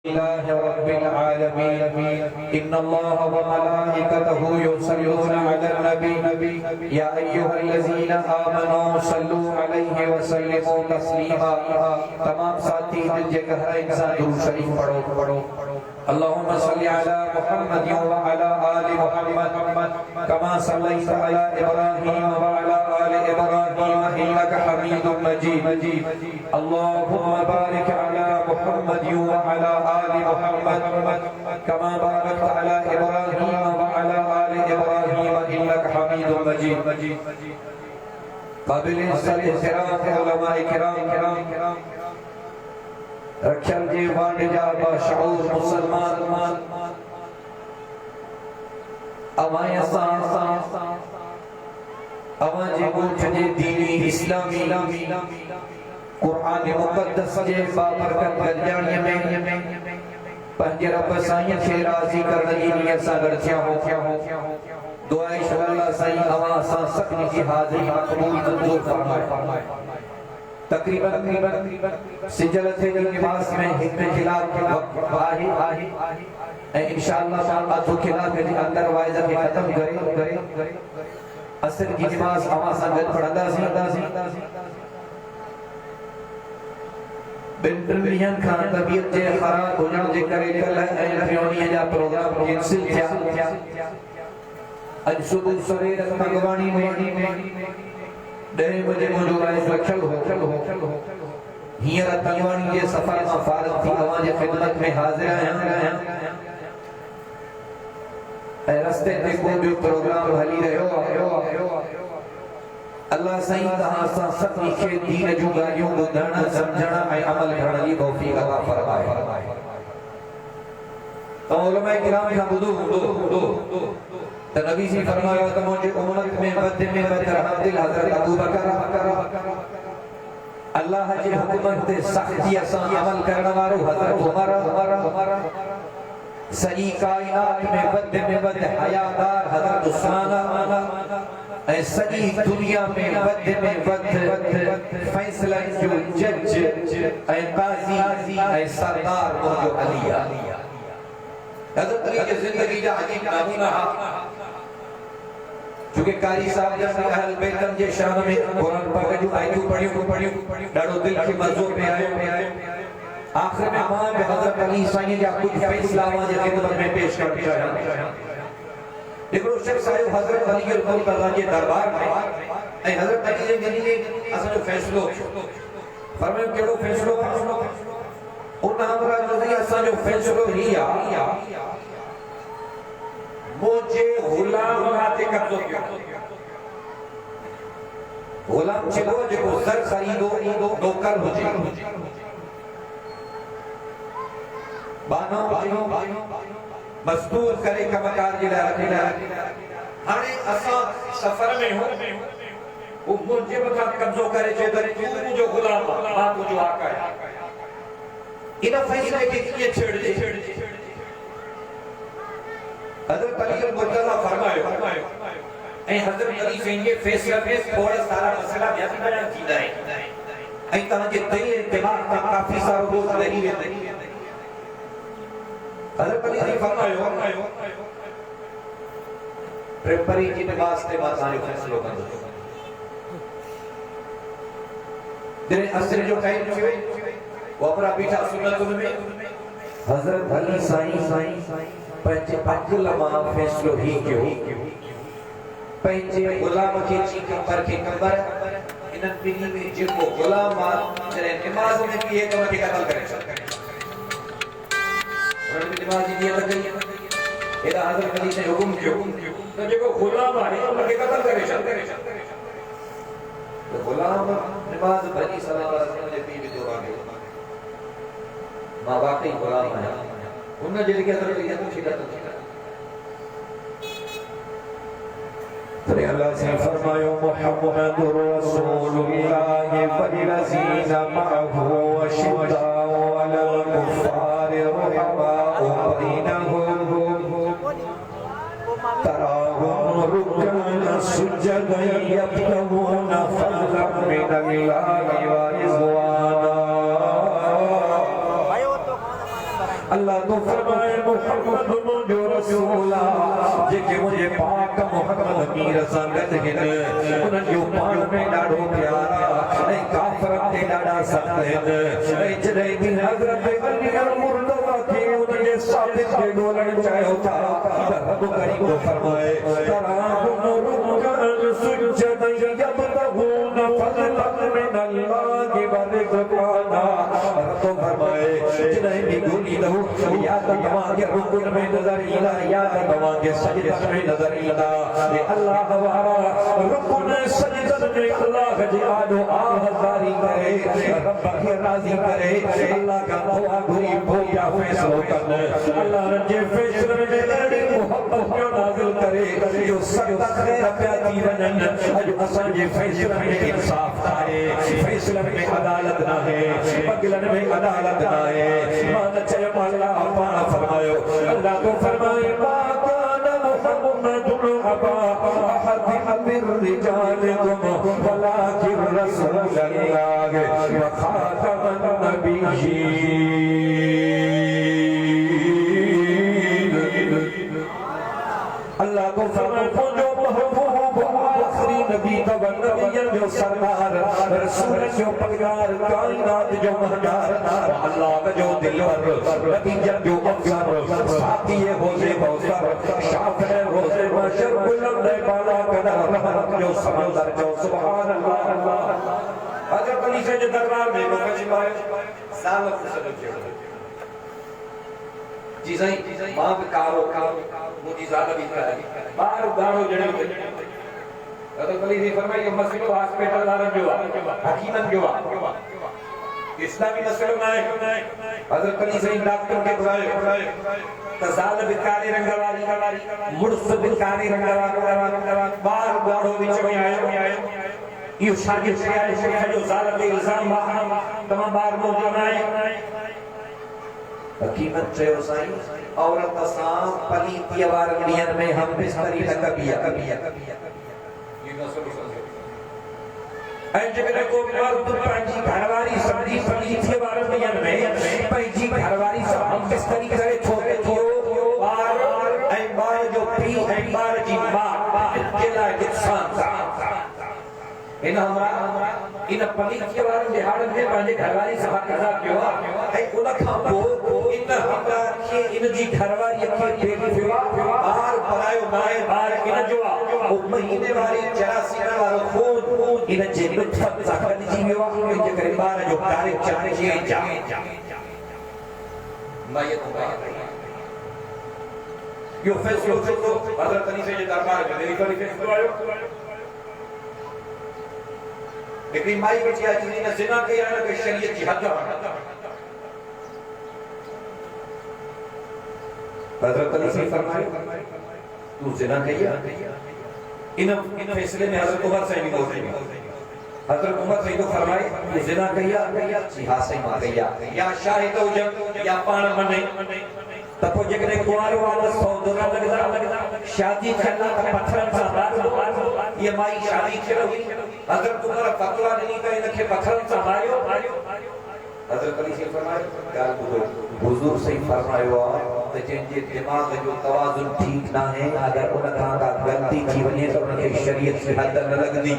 لله رب العالمين إن الله وملائكته يصلون على النبي يا أيها الذين آمنوا صلوا عليه وسلموا تسليما تمام साथी दिल जगह इंसान दुरूद शरीफ पढ़ो اللهم صل على محمد وعلى آل محمد كما صليت على إبراهيم وعلى آل إبراهيم إنك حميد مجيد اللهم بارك على محمد وعلى آل محمد كما باركت على إبراهيم وعلى آل إبراهيم إنك حميد مجيد قابل احترام علماء کرام रक्षण जी वांडजा बशऊर मुसलमान अवाया सा अवाजे मुल्क जे दीनी इस्लामी कुरान मुकद्दस जे बाबरकत गलजाणी में पंज रब साईं खे राज़ी करण जी नियत सां गॾु थिया हो दुआ इंशाअल्लाह साईं अवां सां सभिनी जी हाज़िरी मक़बूल मंज़ूर फरमाए तकरीबन सिजल थे लिबास में हिकु खिलाफ आहे ऐं इंशाअल्लाह अधु खिलाफ जे अंदर वाइज खे ख़त्म करे असर जी नमाज़ अवां सां गॾु पढ़ंदासीं ॿिनि टिनि ॾींहंनि खां तबियत जे ख़राब हुजण जे करे कल्ह ऐं टियों जा प्रोग्राम कैंसिल थिया अॼु सुबुह सवेर भगवानी में 10 बजे मुझे राइस रखल हो हियर तलवानी के सफर में फारग थी अवां जे खिदमत में हाजिर आया ऐं रस्ते ते को भी प्रोग्राम हली रहियो अल्लाह साईं तहां सां सभिनी खे दीन जूं ॻाल्हियूं ॿुधण सम्झण ऐं अमल करण जी तौफ़ीक़ अता फरमाए तो उलमा किराम खां ॿुधो तो नबी जी फरमाया तो मुझे उम्मत में बद अब्दुल हजरत अबू बकर अल्लाह जी हुकूमत ते सख्ती सां अमल करण वारो हजरत उमर सॼी कायनात में बद हयादार हजरत उस्मान ऐं सॼी दुनिया में बद फैसला जो जज ऐं काज़ी ऐं सरदार मुंहिंजो अली हजरत अली जी जिंदगी जा अजीब नमूना क्योंकि कारी साहब जब अहल बैतन जे शान में कुरान पाक जो आयतूं पढ़ियूं ॾाढो दिल खे मज़ो पे आयो आखिर में मां बि हज़रत अली साईं जा कुछ फैसला आवां जे खिदमत में पेश करण चाहियां हिकिड़ो शख्स आयो हज़रत अली मुर्तज़ा जे दरबार में ऐं हज़रत अली जे ज़रिए असांजो फैसलो फरमायो कहिड़ो फैसलो उन हमरा जो असांजो फैसलो ही आहे मुझे गुलाम नाते कब्जो किया गुलाम चलो जेको सर खरीदो नौकर हुजे बानो मजदूर करे कमकार जे लाइ हाणे असां सफर में हो वो मुझे मथा कब्जो करे चए तू मुंहिंजो गुलाम मां तुंहिंजो आका आहियां इन फैसले खे कीअं छेड़जे हजरत अली मुर्तज़ा फरमायो ऐं हजरत अली साईं जे फैसले में थोड़ा सारा मसला बयान बयान थींदा आहिनि ऐं तव्हांजे दिल दिमाग में काफ़ी सारो बोझ लही वेंदो हजरत अली साईं फरमायो प्रेपरी जी नमाज़ ते मां तव्हांजो फैसलो कंदो जॾहिं असर जो टाइम थियो वो अपना बीठा सुन्नतुन में हजरत अली साईं पंहिंजे अकुल मां फैसलो ही कयो पंहिंजे गुलाम खे चीक पर खे कबर इन्हनि ॿिन्ही में जेको गुलाम आहे जॾहिं निमाज़ में बि हिक खे क़त्ल करे उन्हनि निमाज़ जी नियत कई एॾा हज़रत अली साईं हुकुम कयो त जेको गुलाम आहे उनखे क़त्ल करे छॾ त गुलाम निमाज़ बनी सल्लल्लाहु अलैहि वसल्लम जे पीउ जो वाक़ियो मां वाकई गुलाम आहियां उन जे लिए हज़रत अली तरे अल्लाह से फरमायो मुहम्मदुर रसूलुल्लाह वल्लज़ीना मअहु अशिद्दाउ अलल कुफ्फारि रुहमाउ बैनहुम तराहुम रुक्कन सुज्जदन यब्तगूना फज़लन मिनल्लाहि व रिज़वाना अल्लाह तो फरमाए मुहम्मद जो रसूला जेके मुझे पाक मुहम्मद की रसालत हिन उन जो पाण में ॾाढो प्यारा ऐं काफ़र ते ॾाढा सख़्त हिन ऐं जॾहिं बि हज़रत अली मुर्तज़ा खे उन जे साबित खे ॻोल्हण चाहियो था त रब करीम तो फरमाए तराहुम रुकअन सुजदन यब्तगून फज़लन मिनल्लाहि व रिज़क़ाना तो फरमाए जॾहिं बि ॻोल्हींदो या त तव्हांखे रुकुन में नज़र ईंदा या त तव्हांखे सजदे में नज़र ईंदा अल्लाह वारा रुकुन सजदन में अल्लाह जी आॾो आवाज़दारी करे रब खे राज़ी करे अल्लाह का दुआ घुरी पोया फ़ैसिलो कनि अल्लाह जे फ़ैसिले में अहिड़ी मोहब्बत जो नाज़िल करे जो सख़्त ख़ैर पिया थी वञनि अॼु असांजे फ़ैसिले में इंसाफ़ नाहे फ़ैसिले में अदालत नाहे बदिलन में अदालत नाहे मां न चयो अल्लाह पाण फरमायो अल्लाह तो फरमाए मा कान मुहम्मदुन अबा अहद मिर रिजालिकुम वलाकिन रसूलल्लाह व खातमन नबिय्यीन अल्लाह को फरमाए जो महबूब आखिरी नबी का नबियन जो सरदार रसूल जो पैगार कायनात जो महदार अल्लाह जो दिलवर नबियन जो अफसर साथी होजे कौसर शाफे रोजे महशर बुलंद बाला कदर रहमत जो समंदर जो सुभान अल्लाह हजरत अली से जो दरबार में मौका पाए साल फुर्सत जी साईं मां भी कारो मुझी ज़ात भी बार गाड़ो जड़े हजरत अली ने फरमाया ये मसलो हॉस्पिटल वारन जो हकीमन जो इस्लामी मसलो ना है हजरत अली से डॉक्टर के बुलाए तजाल बिकारे रंगवारी मुर्स बिकारे रंगवारी बार गाड़ो बीच में आयो यो शागिर्द से जो जाल पे इल्जाम तमाम बार मौजूद आए हकीमत चयो साईं औरत सां पलीतीअ वारनि ॾींहंनि में हम बिस्तरी न कबी ऐं जेकॾहिं को मर्द पंहिंजी घरवारी सम्झी पलीतीअ वारनि ॾींहंनि में पंहिंजी घरवारी सां हम बिस्तरी करे थो ॿार ऐं ॿार जो पीउ ऐं ॿार जी माउ जे लाइ नुक़सान इन हमरा इन पलीतीअ वारनि दिहाड़नि में पंहिंजे घरवारी सां कज़ा कयो ऐं उन खां पोइ इन हमरा खे इन जी घरवारी खे भेट थियो ॿार परायो नाहे ॿार इन जो ओ महीने वारी 84 वारो खून इन जे नुतफ़त सां गॾिजी वियो आहे इन जे करे ॿार जो तारीख़ चाहे जा यो फैसलो हज़रत अली से दरबार में मेरी कोई फैसलो आयो लेकिन माई बची आज ने जिना किया है कि शरीयत की हद हजरत अली से फरमाया तू जिना किया इन फैसले में हजरत उमर से भी मौजूद है हजरत उमर से तो फरमाए ये जिना किया जी हां सही मां किया या शाहिद हो जब या पाण मने तपो जकरे कुआर वाला सौदरा लगदा शादी करना पत्थरन सा बात ये माई शादी करो हजरत उमर फतवा नहीं कहे इनके पत्थरन सा मारियो हजरत अली से फरमाया गाल बुझो हुजूर से फरमायो त जे दिमाग जो तवाजुन ठीक ना है अगर उनका का गलती थी वने तो उनके शरीयत से हद न लगदी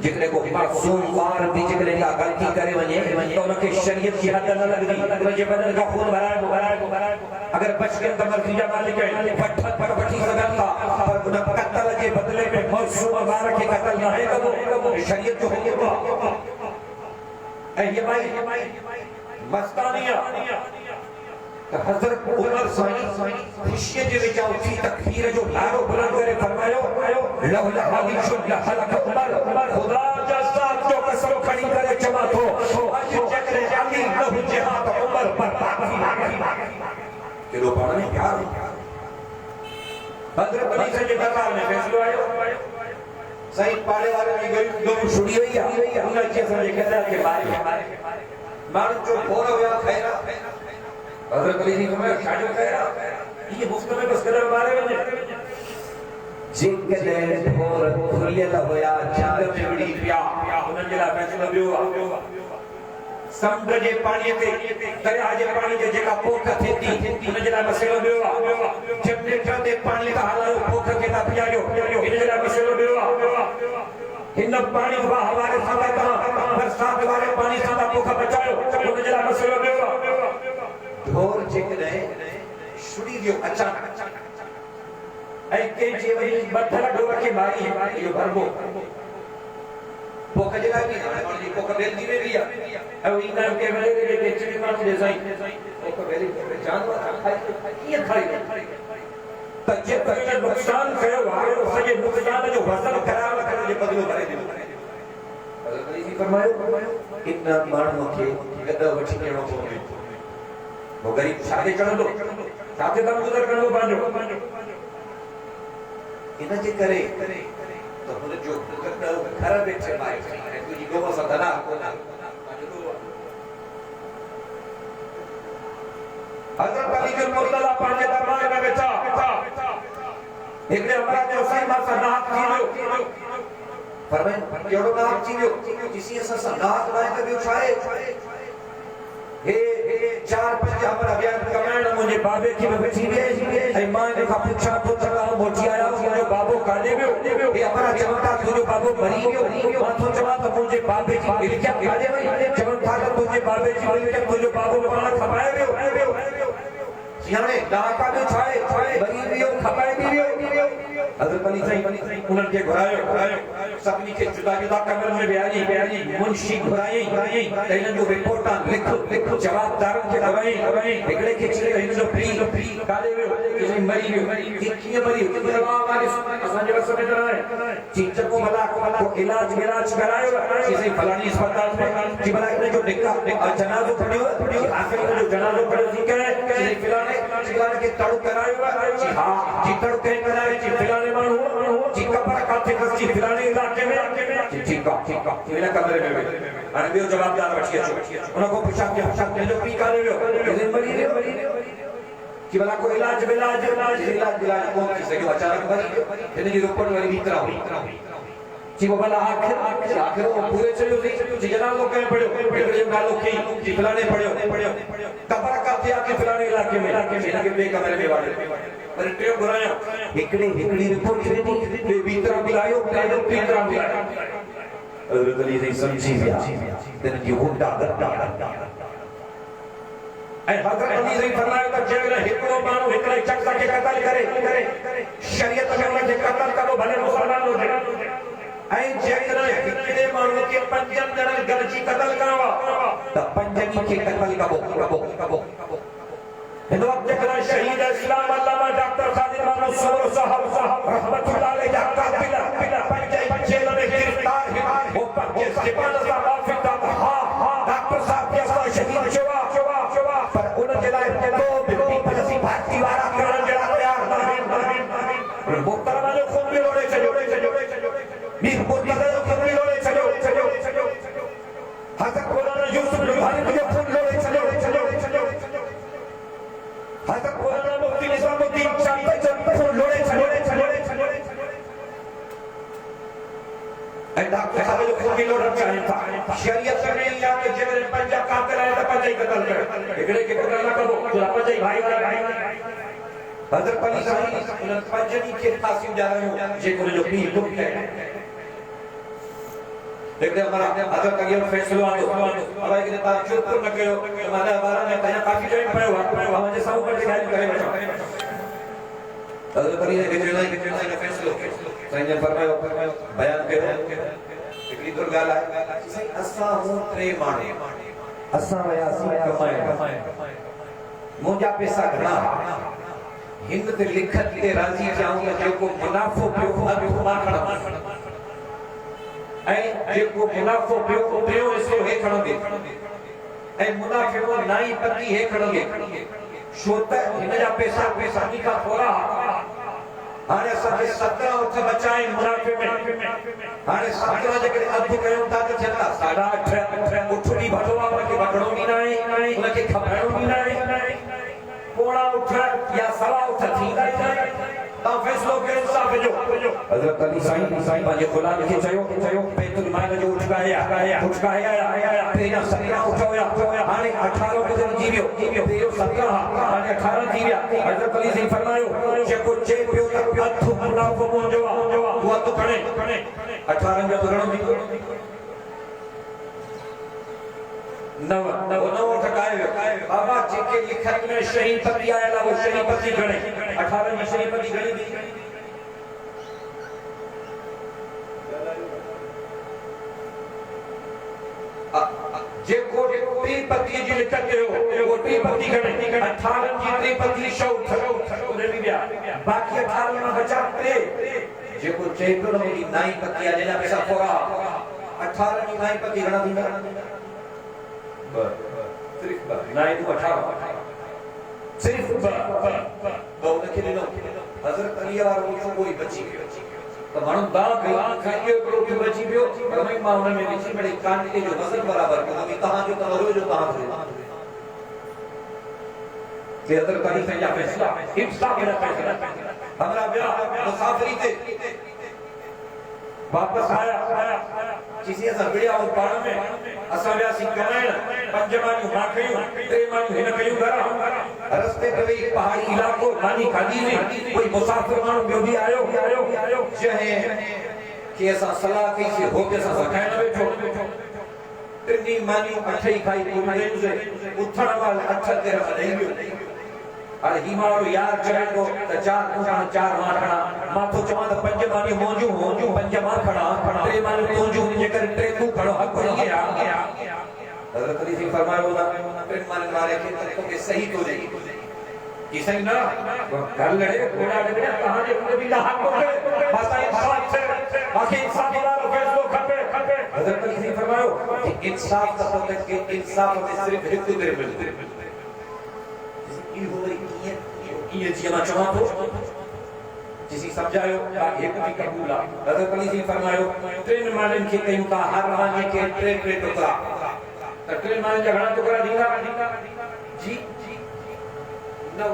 जिकरे को मासूम बार भी जिकरे का गलती करे वने तो उनके शरीयत की हद न लगदी मुझे बदन का खून भरा अगर बच के तमर्फिया मालिक है पट्ठन पर बठी सकता पर उन कत्ल के बदले में मासूम बार के कत्ल ना है तो शरीयत जो है ए ये भाई मस्तानिया हजरत उमर साईं खुशी जे विच उठी तकबीर जो नारो बुलंद करे फरमायो लौला हदीशुल हलक उमर खुदा जा साथ जो कसम खड़ी करे चवा थो अज जकरे अली न हुजे हा त उमर पर बाकी केड़ो पाण में प्यार हजरत अली से जे दरबार में फैसलो आयो सही पाड़े वाले में गई दो छुड़ी हुई है उन के से कहता के बारे मार जो बोल हुआ खैरा हजरत अली जी फरमाया शादी खैरा ये मुफ्त में बस कदर मारे में जिकदे भोर खुलियल होया जंग में बड़ी पिया उन जे ला फैसलो बियो समुद्र जे पानी ते दरिया जे पानी जे जेका पोख थींदी उन जे लाइ मसइलो ॿियो आहे जब ते पानी का हाल पोख खे न पियारियो इन जे लाइ मसइलो ॿियो आहे हिन पानी वा हवाले सां तव्हां बरसात वारे पानी सां पोख बचायो उन जे लाइ मसइलो ॿियो आहे ढोर जेकॾहिं छुड़ी दियो अचानक ऐं कंहिंजे वरी बठल ढोर खे मारी इहो भरबो पोख जे लाइ बि हाणे माण्हू जी पोख वेंदी वेंदी आहे ऐं ईंदा के वेले जे चिड़ी माण्हू जे साईं पोख वेली जानवर खाई कीअं खाई त जे तव्हां नुक़सान कयो आहे सॼे नुक़सान जो वज़न करार करण जे बदिलो करे ॾियो हज़रत अली जी फरमायो इन माण्हू खे गद वठी ॾियणो पवंदो वो गरीब छाते चढ़ंदो छाते दम गुज़र कंदो पंहिंजो इन जे करे तो हुन जो घर वेठे माए ऐं तुंहिंजी गोव सां धना कोन हज़रत अली जो मुर्तज़ा पंहिंजे दरबार में वेठा हिकिड़े अमरा जो साईं मां सां नात थी वियो फरमायो कहिड़ो नात थी वियो जिसी असां नात न आहे त ॿियो छा आहे हे चार पंज अमरा बयान कमाइण मुंहिंजे बाबे खे बि वठी विए ऐं मां इन खां पुछां थो त मोटी आया मुंहिंजो बाबो काॾे वियो हे अमरा चवनि था तुंहिंजो बाबो मरी वियो मां थो चवां त मुंहिंजे बाबे जी मिल्कियत काॾे वई चवनि था त तुंहिंजे बाबे जी मिल्कियत तुंहिंजो बाबो पाण खपाए वियो हाणे नाका जो छा आहे मरी वियो खपाए बि वियो हज़रत अली साईं उन्हनि खे घुरायो सभिनी खे जुदा जुदा कमरनि में विहारी मुंशी घुरायई त हिननि जो रिपोर्टां लिख जवाबदारनि खे घुरायई हिकिड़े खे चयो हिन जो फ्री काॾे वियो मरी वियो कीअं मरी असांजे वस में न आहे चीचको भला को इलाज करायो साईं फलाणी अस्पताल में कि भला हिन जो जनाज़ो पढ़ियो आख़िर हिन जो जनाज़ो पढ़ियो थी करे फलाणे के तड़ो करायो जी हां जी तड़ो करायो जी फलाणे माण्हू जी कबर काथे फसी फलाणे इलाके में ठीक आहे इन कमरे में हाणे ॿियो जवाबदार वठी अचो उन को पुछा के जो पी काॾे वियो मरी कि भला को इलाज कोन थी सघियो अचानक मरी हिन जी रिपोर्ट वरी भीतर हुई जी वो भला आखिर वो पूरे चलियो जी जनाज़ो कंहिं पढ़ियो हिकिड़े नालो कई जी फलाणे पढ़ियो कबर काथे आके फलाणे इलाके में हिनखे ॿिए कमरे में वाड़ियो पर टियों घुराया हिकिड़ी रिपोर्ट ॾिनी ॿिए भीतर बुलायो भीतर बुलायो हज़रत अली साईं समझी विया तिन जी हुंडा ऐं हज़रत अली साईं फरमायो त जेकॾहिं हिकिड़ो माण्हू हिकिड़े शख़्स खे क़त्ल करे शरीयत में हुनखे क़त्ल कबो भले मुसलमान हुजे ऐं जेकॾहिं हिकिड़े माण्हू खे पंजनि ॼणनि गॾिजी क़त्ल करणो आहे त पंजनि खे क़त्ल कबो हिन वक़्त जेकॾहिं शहीद इस्लाम अल्लामा डॉक्टर सादिक मानूस सबर साहब रहमतुल्लाह अलैहि जा काबिल पंज जेल में गिरफ्तार हो पंजे सिपाही सां माफ़ी था डॉक्टर साहब के साथ शहीद चवा पर उन जे लाइ को बि पीपल्स पार्टी वारा करण जे लाइ तयार न आहिनि मुहतरमा जो खून बि लोड़े छॾियो मीर मुर्तज़ा जो खून बि लोड़े छॾियो हज़रत मौलाना यूसुफ रुहानी जो खून लोड़े छॾियो हज़रत मौलाना मुफ्ती निज़ामुद्दीन शाही जो खून लोड़े छॾियो ऐं डॉक्टर साहब जो खून बि लोड़ण चाहिनि था शरीयत में इहा कि जेकॾहिं पंज कातिल आहिनि त पंज ई क़त्ल कयो हिकिड़े खे क़त्ल न कबो पंज ई भाई हज़रत अली साईं उन्हनि पंजनि खे फांसियूं ॾियारायूं जेको हुनजो पीउ गुम थिए हिकिड़े हमारा हज़रत अली जो फ़ैसिलो आयो अलाए कि तव्हां चुप न कयो मां 12 में तव्हां काफ़ी टाइम पियो आहे मुंहिंजे साम्हूं करे ॻाल्हि करे वठो हज़रत अली जे फ़ैसिलो साईं ने फरमायो बयान कयो हिकिड़ी तो ॻाल्हि आहे साईं असां हूं टे माण्हू असां वियासीं कमाइण मुंहिंजा पैसा घणा हिंद ते लिखत ते राज़ी थियाऊं त जेको मुनाफ़ो पियो मां खणा ऐं जेको मुनाफ़ो पियो हिसो हे खणंदे ऐं मुनाफ़ो नाई पती हे खणंदे छो त हिन जा पैसा नी खां थोरा हाणे असांखे 17 उठ बचा आहिनि मुनाफ़े में हाणे 17 जेकॾहिं अधु कयूं था त थियनि था 8.5 उठ बि वठो आहे हुनखे वठणो बि न आहे हुनखे खपाइणो बि न आहे पोड़ा उठ या सवा उठ थींदा ई न ता फैसलो के इंसाफ जो हजरत अली साईं पंहिंजे गुलाम खे चयो बैतुल माल जो उठकाया पहिरियां 17 उठोया हाणे 18 दिन जी वियो पहिरियों 17 हाणे 18 थी विया हजरत अली साईं फरमायो जेको चए पियो त हथ मुनाफ़ो मुंहिंजो आहे वो हथ खणे 18 जो घणो थी नव ठकायो बाबा जेके लिखत में शहीद पति आयल वो शहीद पति गणे 18 जी शहीद पति गणी थी जेको टी पति जी लिखत हो वो टी पति गणे 18 जी टी पति शौथ उने भी गया बाकी 18 में बचा 3 जेको चेतो न जी नाई पति आ जेना पैसा फोरा 18 जी नाई पति गणा थींदा सिर्फ नाई तो 18 सिर्फ बहु न खेले नो हजरत अली वारो मुझो कोई बची गयो तो मानो दाग खाइयो करो के बची गयो रमे मां उन में विची बड़े कान के जो वजन बराबर को भी कहां जो तमरो जो कहां से के हजरत अली से या फैसला इंसाफ के फैसला हमरा ब्याह मुसाफरी थे वापस आया किसी असा बिड़िया और पाण में असा व्यासी कमाइण पंज मानियूं माखियूं 3 मानियूं हिन कयूं घर रस्ते पे वही पहाड़ी इलाको मानी खादी में कोई मुसाफिर माण्हू ॿियो बि आयो चहे कि असा सलाह कई से हो के असा वठाइण वेठो टिनी मानियूं अठ ही खाई पूरी से उथण वाल अठ ते रख ॾेई वियो अरे ही मारो यार चले तो चार माखणा मां तो चवां त पंज मानी मोजू पंज माखणा 3 मानी तोजू जेकर 3 तू खड़ो हक नहीं गया हजरत अली जी फरमायो ना 3 मानी वाले के तो के सही तो दे कि सही ना घर लड़े घोड़ा लड़े कहां जे उनके भी हक को बस इंसाफ से बाकी इंसाफ वाला फैसलो खपे हजरत अली जी फरमायो कि इंसाफ का तो के इंसाफ में सिर्फ एक दिन मिलते ई हो गई ये जी मैं चाहूं तो जिसी समझायो एक भी कबूला हजरत अली जी फरमायो 3 मानन के कयूं का हर माने के 3 टुकड़ा तो 3 मानन झगड़ा टुकड़ा दींदा जी नौ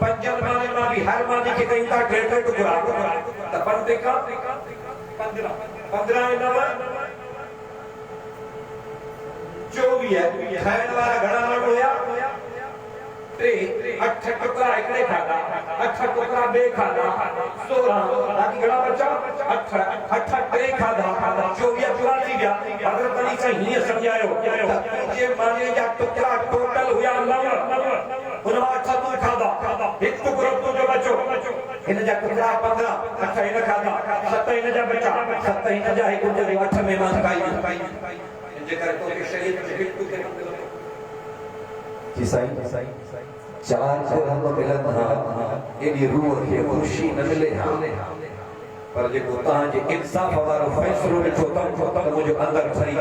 पंजन माने में भी हर माने के कयूं का 3 टुकड़ा तो बंदे का 15 नव जो भी है खाने वाला घड़ा मानो या 8 टुकड़ा एकड़े खादा 8 टुकड़ा बे खादा 16 बाकी घड़ा बचा 8 3 खादा जो भी पूरा थी गया हजरत अली से ही समझायो ये माने या टुकड़ा टोटल हुआ 9 उनवा 8 तू खादा एक टुकड़ा तो जो बचो इन जा टुकड़ा 15 8 इन खादा 7 इन जा बचा 7 इन जा एक जो 8 में मान खाई जे कर तो के शरीयत में बिल्कुल के जी साईं 4 जगह तो मिलन हां एडी रूह के खुशी न मिले हां पर जे को ता जे इंसाफ वारो फैसलो वेठो तम मुझे अंदर खरी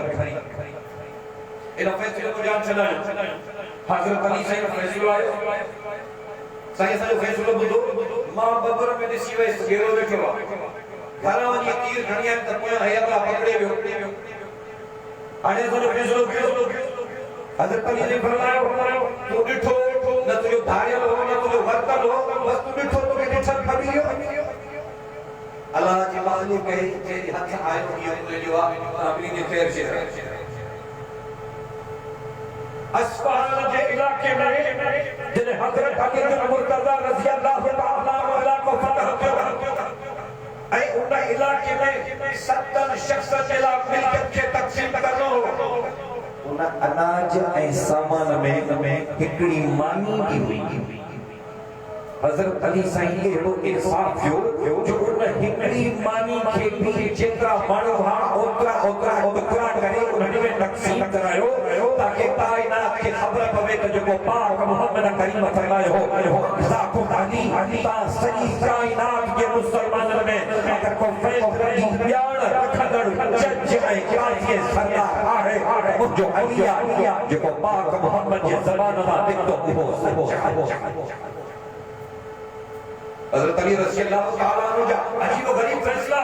इन फैसले को जान चला हजरत अली साईं फैसलो आयो साईं साईं फैसलो बुधो मां बबर में दिसी वे घेरो वेठो घरा वनी तीर घणिया त पोया हयाला पकड़े वियो आने जो फैसलो कयो हजरत अली ने फरमायो तू डिठो न तुझो धारियल हो न तुझो वर्तन हो बस तू डिठो तो के ॾिठल खबीयो अल्लाह जी मालिक कहे जे हथ आयो इयो तुझो अपनी ने खैर से अस्फहान के इलाके में जिन्हें हजरत अली बिन मुर्तजा रजी अल्लाह तआला को फतह किया ऐ उन इलाके में 70 शख्स के मिलकत के तकसीम करनो उन अनाज ए सामान में हिकड़ी मानी भी हुई हजरत अली साईं के वो इंसाफ जो उन हिकड़ी मानी के भी जेतरा मानो हा ओतरा करे उन्हें में तकसीम करायो ताकि कायनात के खबर पवे तो जो पाक मोहम्मद करीम फरमायो हो जाको अली ता सही कायनात के मुसलमानन में अगर को फैसला बयान रखदड़ जज ऐ काजी सरदार आहे जो अलिया जो पाक मोहम्मद के ज़बान में दिखतो हो हजरत अली रज़ी अल्लाह तआला अन्हु जा अजीब व गरीब फैसला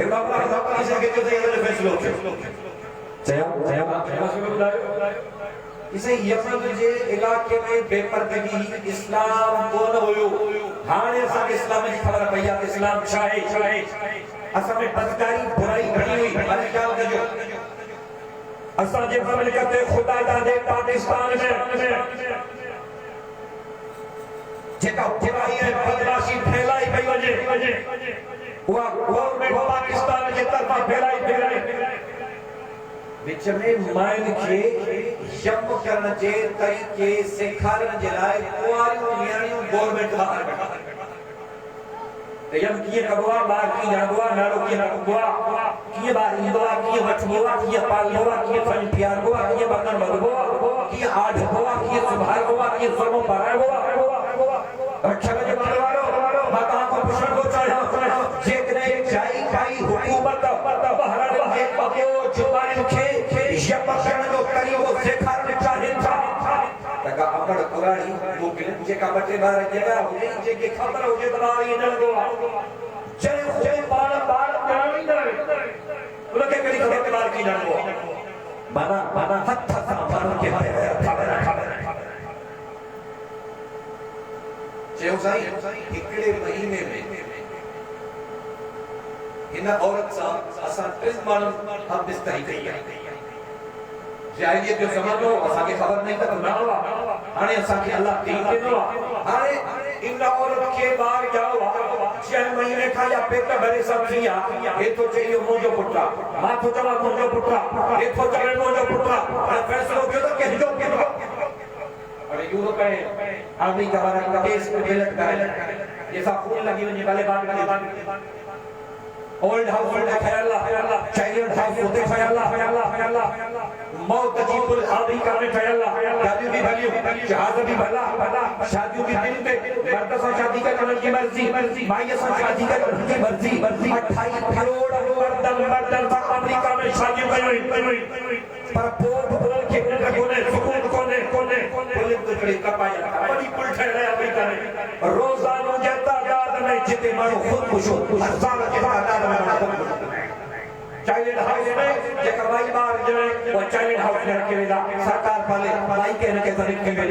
एक बार हजरत अली से कहते थे ये फैसलो चयो इसे यमन जे इलाके में बेपर्दगी इस्लाम कोन हुयो हाणे असा इस्लाम जी खबर पई आ इस्लाम छा है असा में बदकारी बुराई घणी हुई पर ख्याल कजो असा जे ममलिकत खुदा दा दे पाकिस्तान में जेका बुराई है बदमाशी फैलाई पई वजे हुआ गवर्नमेंट पाकिस्तान जे तरफा फैलाई विच में माइन के यम करण जे तरीके सेखारण जे लाए कुआरियूं नियाणियूं गवर्नमेंट बाहर ते यम किए कबवा बाहर की जागवा नारो की नगवा किए बाहर इंदवा किए वठवा किए पालवा किए फन प्यारवा किए बकन बगवा किए आढ़वा किए सुभारवा किए फरमो पारावा रक्षा के मारवारो माता को पुष्ण को चढ़ा जेकने जाई काई हुकूमत बहरा के पको जुबान खे यपकण जो करियो सेखारण चाहे था तका अकड़ कुरानी मोकले जेका बटे बार जेका हुजे जेके खबर हुजे तबारी न लगो जे खुद बार बार जानी न उनके कड़ी खबर बार की न लगो माना हथ सा मानो के खबर चयो साईं हिकड़े महीने में इन औरत सा असा 3 माण्हू हम बिस्तरी कई आहे जाहिलियत जो ज़मानो असा के खबर नहीं त ना हुआ हाने असा के अल्लाह दी दिनो हाने इन औरत के बाहर जाओ 6 महीने का या पेट भरे सब्जियां ये तो चाहिए मोजो पुट्रा मां तो चला मोजो पुट्रा ये तो चले मोजो पुट्रा और फैसलो क्यों तो के जो अरे यूरोप है अमेरिका वाला देश में बेलट करे जैसा खून लगी हुई वाले बात ओल्ड हाउस में ख्याला चाइल्ड हाउस होते ख्याला मौत अजीबुल आदि करने ख्याला शादी भी भली जहाज भी भला शादी भी दिन पे मर्द से शादी का करने की मर्जी भाई से शादी का करने की मर्जी 28 करोड़ मर्द अमेरिका में शादी हुई पर पोप बोल के कोने सुकून कोने पुलिस तो खड़ी कपाया बड़ी पुल ठहरा अमेरिका में रोजाना जाता याद में जिते मानो खुद खुशो साल के तादाद में चाइल्ड हाउस में जे कमाई बार जो वो चाइल्ड हाउस में रखे वेदा सरकार पाले भाई के न के तरीके में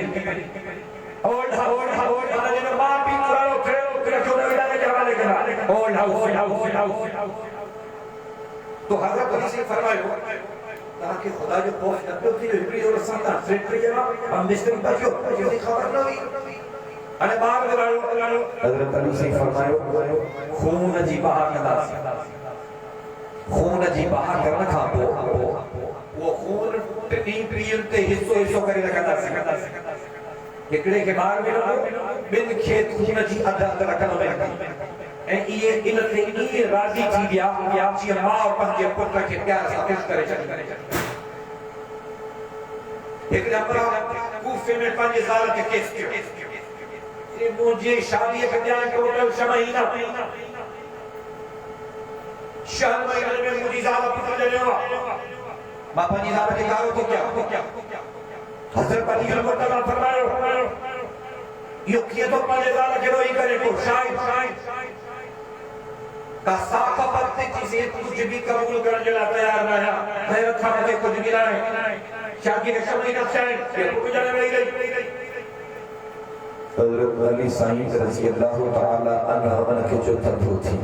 ओल्ड हाउस ने मां भी करो जो वेदा के हवाले करा ओल्ड हाउस तो हजरत अली से फरमायो ताकि खुदा जो खौफ न थी हिबरी और संता सेक्रेटरी जनाब हम मिस्टर बचो ये खबर न हुई अने बाहर लगायो हजरत अली से फरमायो खून जी बहा करना खा वो खून टी प्रियन ते हिस्सो करे रखदा एकड़े के बाहर में बिन खेत खून जी अदा रखनो में ए ये इन ते ई राजी थी गया जी मां और पंजे पुत्र के प्यार से किस करे एक नंबर कूफे में 5000 के केस ये मुझे शादी के बयान टोटल 6 महीना शहर में मुझे ज्यादा पुत्र जने हुआ बापा जी ज्यादा के कारो तो क्या हजरत अली मुर्तजा फरमायो यो किए तो 5000 के रोई करे को शायद का साफ पत्ते चीजें कुछ भी कबूल करने ला तैयार ना है गैरत खाने के कुछ भी ना है शादी के समय का शायद ये कुछ जाने नहीं गई हजरत अली साईं रज़ी अल्लाह तआला अन्हु के जो तत्व थी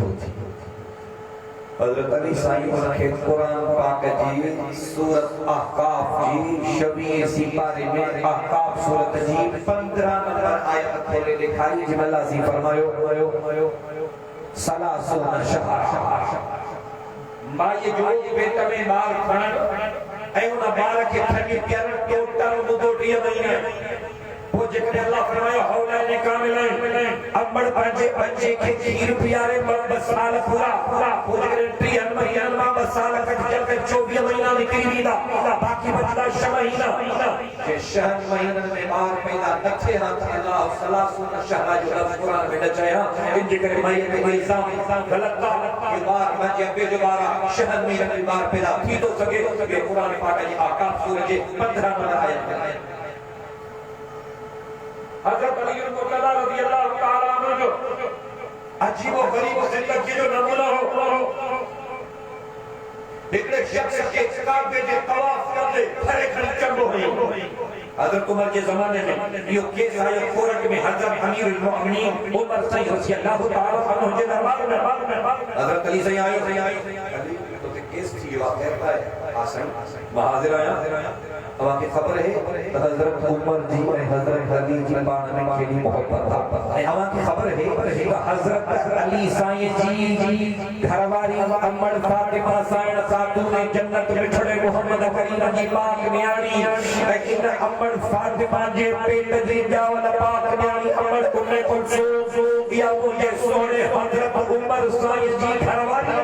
हजरत अली साईं उनके कुरान पाक जी सूरत अहकाफ जी शबीह सिपारे में अहकाफ सूरत जी 15 नंबर आयत खोले दिखाई जिसमें अल्लाह जी फरमायो सलासून शहर माये जो पेट में बार खण ऐ उन बार के थकी प्यार टोटल मुदो 3 महीने वो जिकने अल्लाह फरमाया हौलाने कामिलाइन अम्मड़ बच्चे के खीर प्यारे बस साल पूरा वो जिकने 3 महीना बस साल कट के 24 महीना निकली वीदा बाकी बचदा 6 महीना के 6 महीने में बार पैदा नथे हाथ अल्लाह सलासून शहर जो लफ्ज कुरान में दचाया इन जिकने माये के इल्जाम गलत था ये बार बच्चे पे दोबारा 6 महीने में बार पैदा थी तो सके ये कुरान पाक की आकाफ सूरत के 15 नंबर आयत हजरत अली मुर्तजा रज़ी अल्लाह तआला अन्हु जो अजीब और गरीब जिंदगी जो नमूना हो एकड़े शख्स के काबे जे तवाफ करते खड़े खड़े चंबो हुई हजरत उमर के जमाने में यो केस आया कोर्ट में हजरत अमीरुल मोमिनीन उमर सैयद रज़ी अल्लाह तआला अन्हु के दरबार में हजरत अली से आए तो केस थी वाक़या है आसन हाजिर आया अब आपकी खबर है हजरत उमर जी और हजरत अली जी बाण में खेली मोहब्बत है हवा की खबर है हजरत अली साईं जी घरवारी अम्मड़ फातिमा साईं खातून जन्नत बिछड़े मोहम्मद करीम जी पाक न्याणी लेकिन अम्मड़ फातिमा जे पेट जी जावल पाक न्याणी अम्मड़ कुने कुलसूम या मुझे सोने हजरत उमर साईं जी घरवारी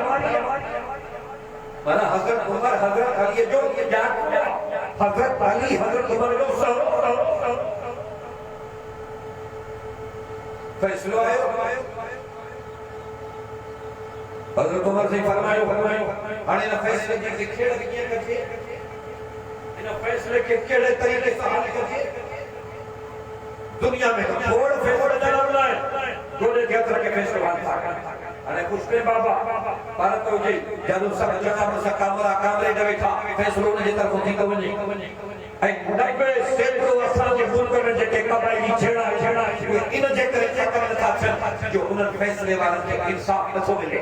माना हजरत उमर हजरत अली जो ये जान हजरत अली हजरत उमर जो फैसलो आयो हजरत उमर से फरमायो हाने ना फैसले के खेड़ के कथे इन फैसले के केड़े तरीके से हल कथे दुनिया में थोड़ फेवड़ जनाब लाए जोड़े के अंदर के फैसले वाला अरे पुष्पे बाबा भारत हो गई जब सब जना में कामरा कामरे दे बैठा फैसलो ने तरफ थी कवनी ऐ 90 सेट को असा के फोन कर जे के कबाइली छेड़ा इन जे करे चेक करे था जो उन फैसले वाला के इंसाफ न मिले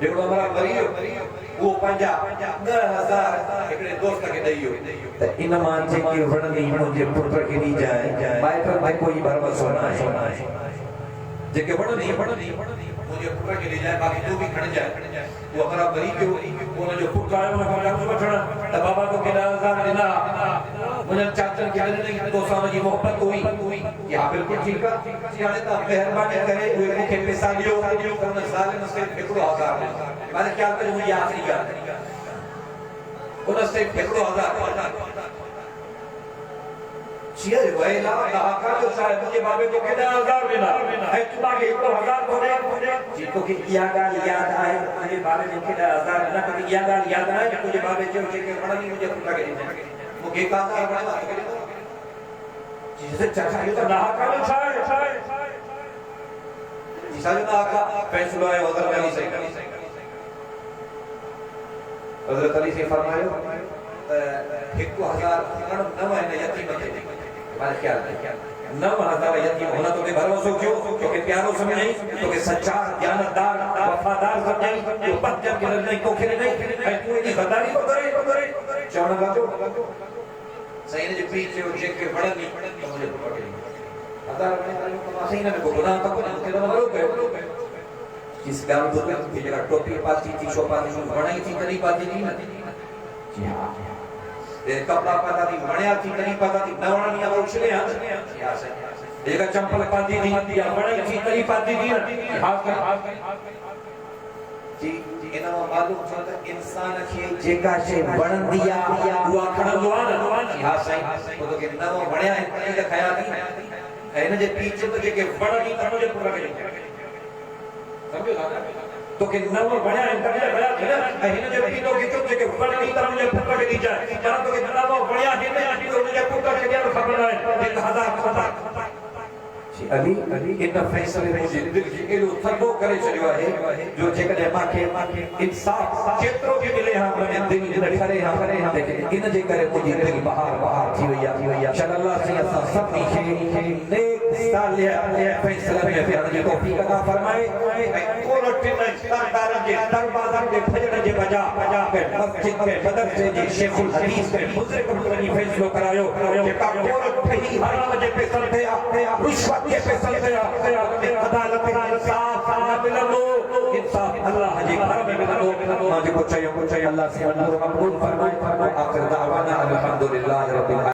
जेको हमारा मरियो वो पंजा 10000 एकड़े दोस्त के दइयो इन मान जे की वणनी मुझे पुत्र के दी जाए माइटर में कोई भरोसा ना है जेके वणनी मुझे पुत्र के दी जाए बाकी जो भी खण जाए वो हमारा मरी को वो जो पुत्र आयो ना का बचना त बाबा को केदा 1000 देना मुझे चाचन के नहीं तो सामने की मोहब्बत हुई या बिल्कुल ठीक है यानी तो मेहरबानी करे वो मुखे पैसा लियो करन साल से फेकड़ो 1000 माने क्या करे मुझे आखिरी का उन से फेकड़ो 1000 शेर वैला का जो साहब के बाबे को केदा 1000 देना है तुमा के 1000 को दे जी तो कि या गाल याद आए मुझे बाबे ने केदा 1000 ना कभी या गाल याद आए मुझे बाबे जो के बड़ा मुझे पुता के दे मुझे का बड़ा जिसे चाचा ये तो ना का छाए जिसा जो ना का फैसला है हजरत अली से हजरत अली से फरमायो 1000 नव है यतीम के माने क्या 9000 यतीम होना तो के भरोसा क्यों क्योंकि प्यारो समझ नहीं तो के सच्चा ज्ञानदार वफादार समझ जो बच्चा के नहीं को खेले नहीं तू इतनी गद्दारी को करे चौड़ा लागो सही ने जो पीछे वो चेक के बड़ा नहीं मुझे पकड़ हजार में तो सही ने को गुनाह का को के मरो गए जिस गांव तो की जगह टोपी पाती थी शोपाती थी बनाई थी करी पाती नहीं ना जी हां ये कपड़ा पाता थी मणिया थी करी पाता थी नवरानी अब उछले हां या सही एक चंपल पाती थी या बनाई थी करी पाती थी हां जी इना मालूम छो त इंसान के जेका शे वणंदिया उहा खणंदो आ हां सही तो के नव वणया है त खाया थी इन जे पीछे तो जेके वणनी त मुझे पूरा करे समझो ना तो के नव वणया है त बड़ा है इन जे पीछे के तो जेके वणनी त मुझे पूरा के दी जाए पर तो के नव वणया है तो मुझे पूरा के दिया खबर है 1000 अली इन फैसले मुझे दिल के लो थको करे चलियो है जो जेकॾहिं माखे इंसाफ जेतिरो भी मिले हां मन दिल न करे हां लेकिन इन जे करे मुझी दिल बहार थी वई अल्लाह से असां सब खे नेक सालिह फैसला में फिर जो तौफीक अता फरमाए कोरट में सरदार के दरबार के फजर जे बजा के मस्जिद के मदरसे जे शेखुल हदीस के बुजुर्ग बनी फैसलो करायो जेका कोरट ही हराम जे पे सलते रिश्वत के पे सलते अदालत इंसाफ न मिलनो इंसाफ अल्लाह जी घर में मिलनो मां जो चाहिए अल्लाह से मंजूर कबूल फरमाए आखिर दावाना अल्हम्दुलिल्लाह रब्बिल